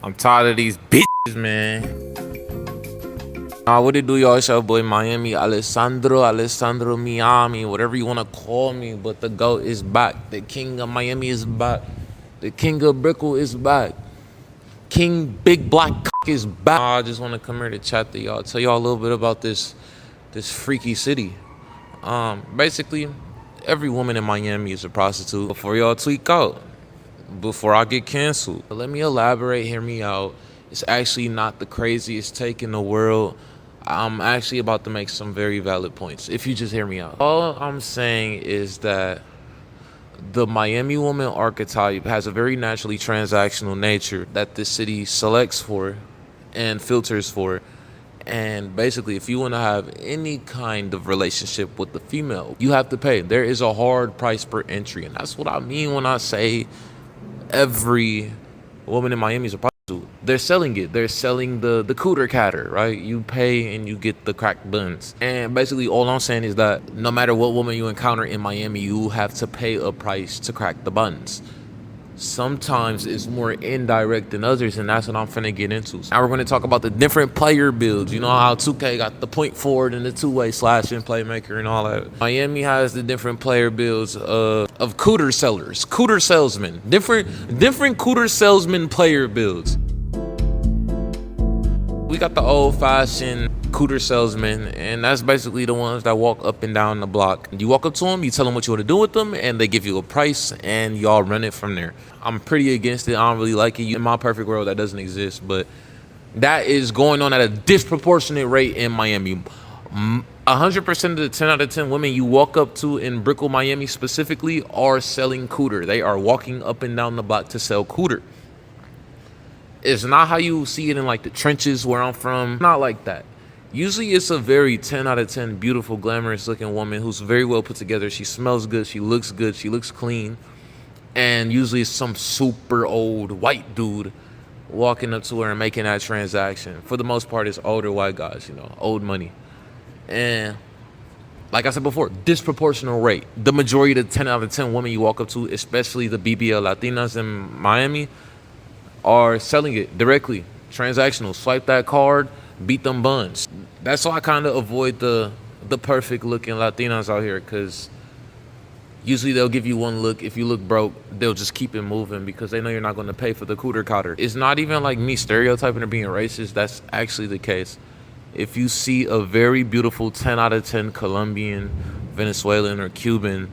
I'm tired of these bitches, man. What it do, y'all? It's your boy Miami Alessandro Miami, whatever you wanna call me. But the GOAT is back. The king of Miami is back. The king of Brickell is back. King Big Black is back. I just wanna come here to chat to y'all, tell y'all a little bit about this freaky city. Basically, every woman in Miami is a prostitute. Before y'all tweak out, before I get canceled, let me elaborate. Hear me out. It's actually not the craziest take in the world. I'm actually about to make some very valid points. If you just hear me out, all I'm saying is that the Miami woman archetype has a very naturally transactional nature that this city selects for and filters for. And basically, if you want to have any kind of relationship with the female, you have to pay. There is a hard price per entry. And that's what I mean when I say every woman in Miami is a prostitute. They're selling it. They're selling the cooter catter, right? You pay and you get the cracked buns. And basically, all I'm saying is that no matter what woman you encounter in Miami, you have to pay a price to crack the buns. Sometimes it's more indirect than others, and that's what I'm finna get into. Now we're gonna talk about the different player builds. You know how 2K got the point forward and the two-way slashing playmaker and all that. Miami has the different player builds of cooter sellers, cooter salesmen, different cooter salesman player builds. We got the old-fashioned cooter salesman, and that's basically the ones that walk up and down the block. You walk up to them, you tell them what you want to do with them, and they give you a price, and y'all run it from there. I'm pretty against it. I don't really like it. In my perfect world, that doesn't exist, but that is going on at a disproportionate rate in Miami. 100% of the 10 out of 10 women you walk up to in Brickell, Miami specifically, are selling cooter. They are walking up and down the block to sell cooter. It's not how you see it in like the trenches where I'm from. Not like that. Usually it's a very 10 out of 10 beautiful, glamorous looking woman who's very well put together. She smells good. She looks good. She looks clean. And usually it's some super old white dude walking up to her and making that transaction. For the most part, it's older white guys, old money. And like I said before, disproportional rate. The majority of the 10 out of 10 women you walk up to, especially the BBL Latinas in Miami, are selling it directly, transactional. Swipe that card, beat them buns. That's why I kind of avoid the perfect looking Latinas out here, because usually they'll give you one look. If you look broke, they'll just keep it moving because they know you're not going to pay for the cooter cotter. It's not even like me stereotyping or being racist. That's actually the case. If you see a very beautiful 10 out of 10 Colombian, Venezuelan, or Cuban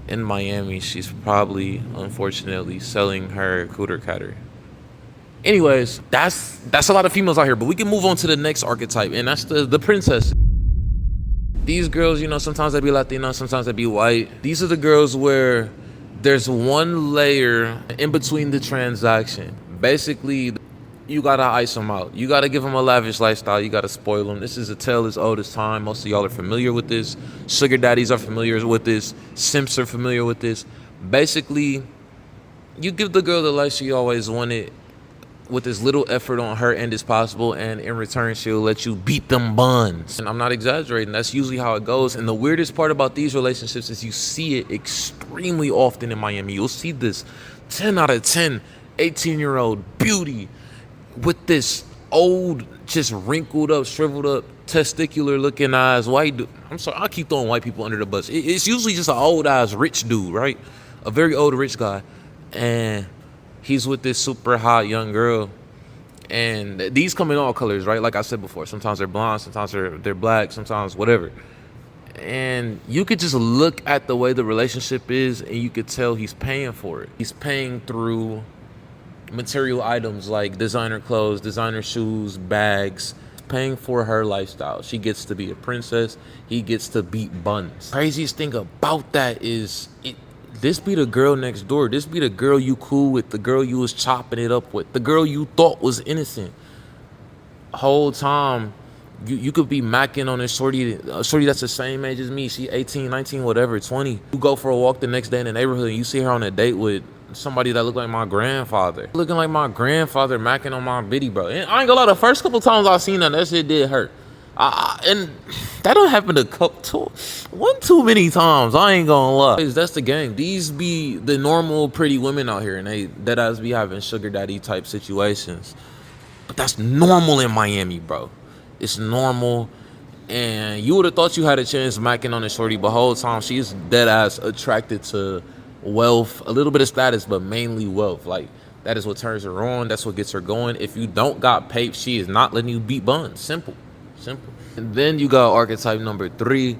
in Miami, she's probably, unfortunately, selling her cooter cutter. Anyways, that's a lot of females out here, but we can move on to the next archetype, and that's the princess. These girls, sometimes they be Latina, sometimes they be white. These are the girls where there's one layer in between the transaction. Basically, you gotta ice them out. You gotta give them a lavish lifestyle. You gotta spoil them. This is a tale as old as time. Most of y'all are familiar with this. Sugar daddies are familiar with this. Simps are familiar with this. Basically, you give the girl the life she always wanted with as little effort on her end as possible, and in return, she'll let you beat them buns. And I'm not exaggerating. That's usually how it goes. And the weirdest part about these relationships is you see it extremely often in Miami. You'll see this 10 out of 10 18-year-old beauty with this old, just wrinkled up, shriveled up, testicular looking eyes, white dude. I'm sorry, I keep throwing white people under the bus. It's usually just an old ass rich dude, right? A very old rich guy. And he's with this super hot young girl. And these come in all colors, right? Like I said before, sometimes they're blonde, sometimes they're black, sometimes whatever. And you could just look at the way the relationship is, and you could tell he's paying for it. He's paying through material items like designer clothes, designer shoes, bags, paying for her lifestyle. She gets to be a princess. He gets to beat buns. Craziest thing about that is this be the girl next door. This be the girl you cool with, the girl you was chopping it up with, the girl you thought was innocent. Whole time, you could be macking on a shorty that's the same age as me. She 18, 19, whatever, 20. You go for a walk the next day in the neighborhood and you see her on a date with somebody that looked like my grandfather. Looking like my grandfather macking on my bitty, bro. And I ain't gonna lie, the first couple times I seen that shit did hurt. And that don't happen one too many times. I ain't gonna lie. That's the game. These be the normal pretty women out here, and they dead ass be having sugar daddy type situations. But that's normal in Miami, bro. It's normal. And you would have thought you had a chance macking on a shorty, but whole time she's dead ass attracted to wealth, a little bit of status, but mainly wealth. Like, that is what turns her on. That's what gets her going. If you don't got pape, she is not letting you beat buns. Simple. Simple. And then you got archetype number 3.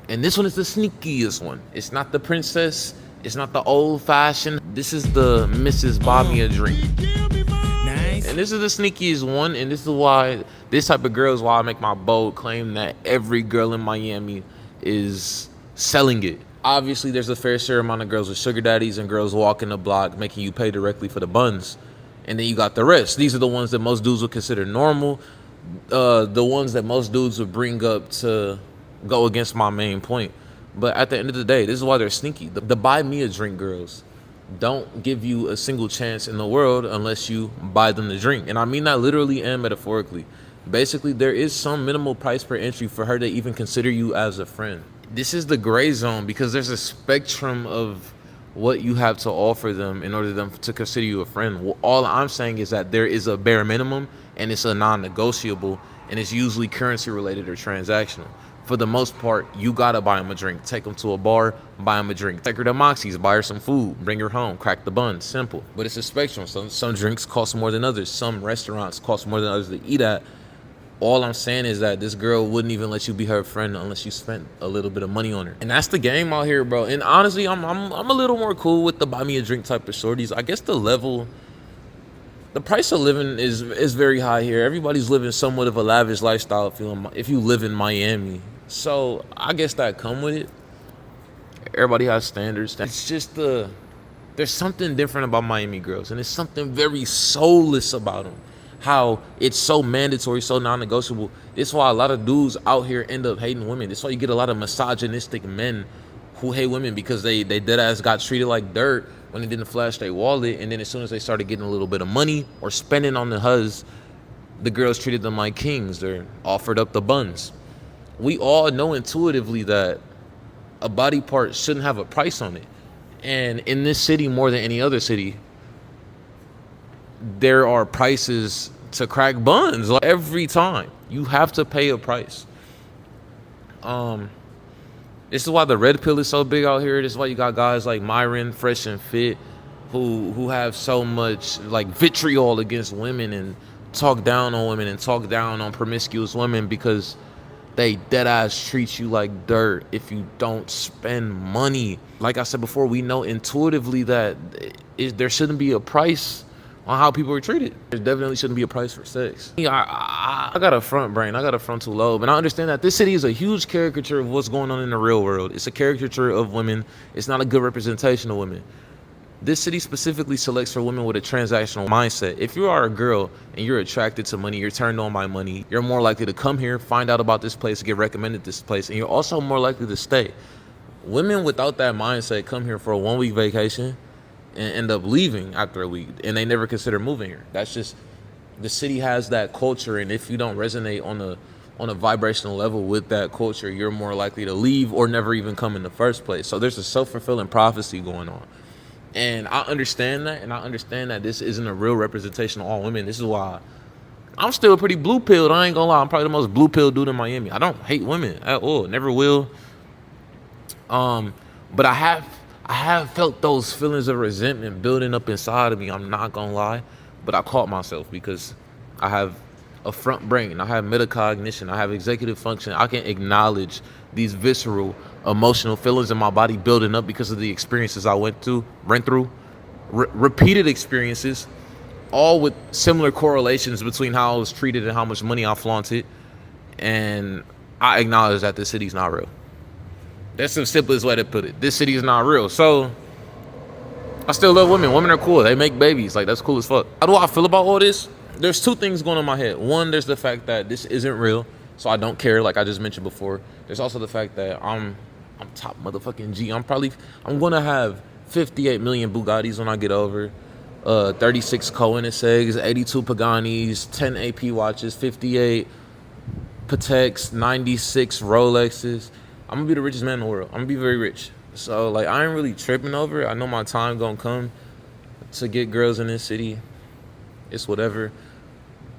And this one is the sneakiest one. It's not the princess. It's not the old fashioned. This is the Mrs. Buy Me a Drink. Nice. And this is the sneakiest one. And this is why this type of girl is why I make my bold claim that every girl in Miami is selling it. Obviously, there's a fair share amount of girls with sugar daddies and girls walking the block making you pay directly for the buns. And then you got the rest. These are the ones that most dudes would consider normal. The ones that most dudes would bring up to go against my main point. But at the end of the day, this is why they're sneaky. The buy me a drink girls don't give you a single chance in the world unless you buy them the drink. And I mean that literally and metaphorically. Basically, there is some minimal price per entry for her to even consider you as a friend. This is the gray zone because there's a spectrum of what you have to offer them in order for them to consider you a friend. Well, all I'm saying is that there is a bare minimum and it's a non-negotiable, and it's usually currency related or transactional. For the most part, you gotta buy them a drink. Take them to a bar, buy them a drink. Take her to Moxie's, buy her some food, bring her home, crack the bun. Simple. But it's a spectrum. Some drinks cost more than others. Some restaurants cost more than others to eat at. All I'm saying is that this girl wouldn't even let you be her friend unless you spent a little bit of money on her. And that's the game out here, bro. And honestly, I'm a little more cool with the buy me a drink type of shorties. I guess the price of living is very high here. Everybody's living somewhat of a lavish lifestyle if you live in Miami. So I guess that come with it. Everybody has standards. It's just there's something different about Miami girls, and it's something very soulless about them. How it's so mandatory, so non-negotiable. This is why a lot of dudes out here end up hating women. This is why you get a lot of misogynistic men who hate women because they dead ass got treated like dirt when they didn't flash their wallet, and then as soon as they started getting a little bit of money or spending on the huzz, the girls treated them like kings. They're offered up the buns. We all know intuitively that a body part shouldn't have a price on it. And in this city, more than any other city, there are prices to crack buns. Like, every time you have to pay a price. This is why the red pill is so big out here. This is why you got guys like Myron, Fresh and Fit, who have so much like vitriol against women and talk down on women and talk down on promiscuous women because they dead ass treat you like dirt if you don't spend money. Like I said before, we know intuitively that there shouldn't be a price on how people are treated. There definitely shouldn't be a price for sex. I got a front brain. I got a frontal lobe. And I understand that this city is a huge caricature of what's going on in the real world. It's a caricature of women. It's not a good representation of women. This city specifically selects for women with a transactional mindset. If you are a girl and you're attracted to money, you're turned on by money, you're more likely to come here, find out about this place, get recommended this place, and you're also more likely to stay. Women without that mindset come here for a 1-week vacation and end up leaving after a week, and they never consider moving here. That's just, the city has that culture, and if you don't resonate on a vibrational level with that culture, you're more likely to leave or never even come in the first place. So there's a self-fulfilling prophecy going on. And I understand that, and I understand that this isn't a real representation of all women. This is why I'm still pretty blue-pilled. I ain't gonna lie. I'm probably the most blue-pilled dude in Miami. I don't hate women at all. Never will. But I have felt those feelings of resentment building up inside of me. I'm not gonna lie. But I caught myself because I have a front brain. I have metacognition. I have executive function. I can acknowledge these visceral, emotional feelings in my body building up because of the experiences I went through, repeated experiences, all with similar correlations between how I was treated and how much money I flaunted. And I acknowledge that this city's not real. That's the simplest way to put it. This city is not real. So I still love women. Women are cool. They make babies. Like, that's cool as fuck. How do I feel about all this? There's two things going on in my head. One, there's the fact that this isn't real, so I don't care, like I just mentioned before. There's also the fact that I'm top motherfucking G. I'm gonna have 58 million Bugattis when I get over, 36 Koenigsegg's, 82 Paganis, 10 AP watches, 58 Pateks, 96 Rolexes. I'm gonna be the richest man in the world. I'm gonna be very rich. So like I ain't really tripping over it. I know my time gonna come to get girls in this city. It's whatever.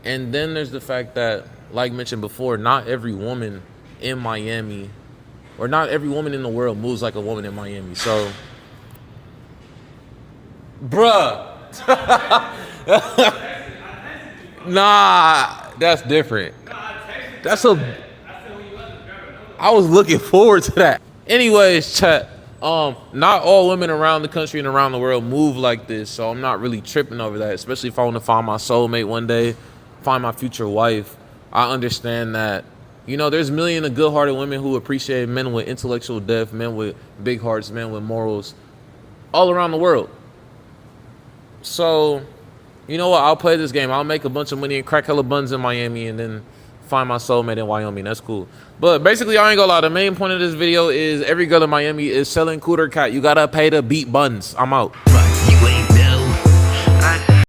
And then there's the fact that, like mentioned before, not every woman in Miami, or not every woman in the world moves like a woman in Miami. So, bruh. Nah, that's different. That's a. I was looking forward to that. Anyways, chat. Not all women around the country and around the world move like this, so I'm not really tripping over that. Especially if I want to find my soulmate one day, find my future wife. I understand that, you know, there's a million of good-hearted women who appreciate men with intellectual depth, men with big hearts, men with morals, all around the world. So, you know what? I'll play this game. I'll make a bunch of money and crack hella buns in Miami and then find my soulmate in Wyoming. That's cool. But basically, I ain't gonna lie. The main point of this video is every girl in Miami is selling cooter cat. You gotta pay to beat buns. I'm out.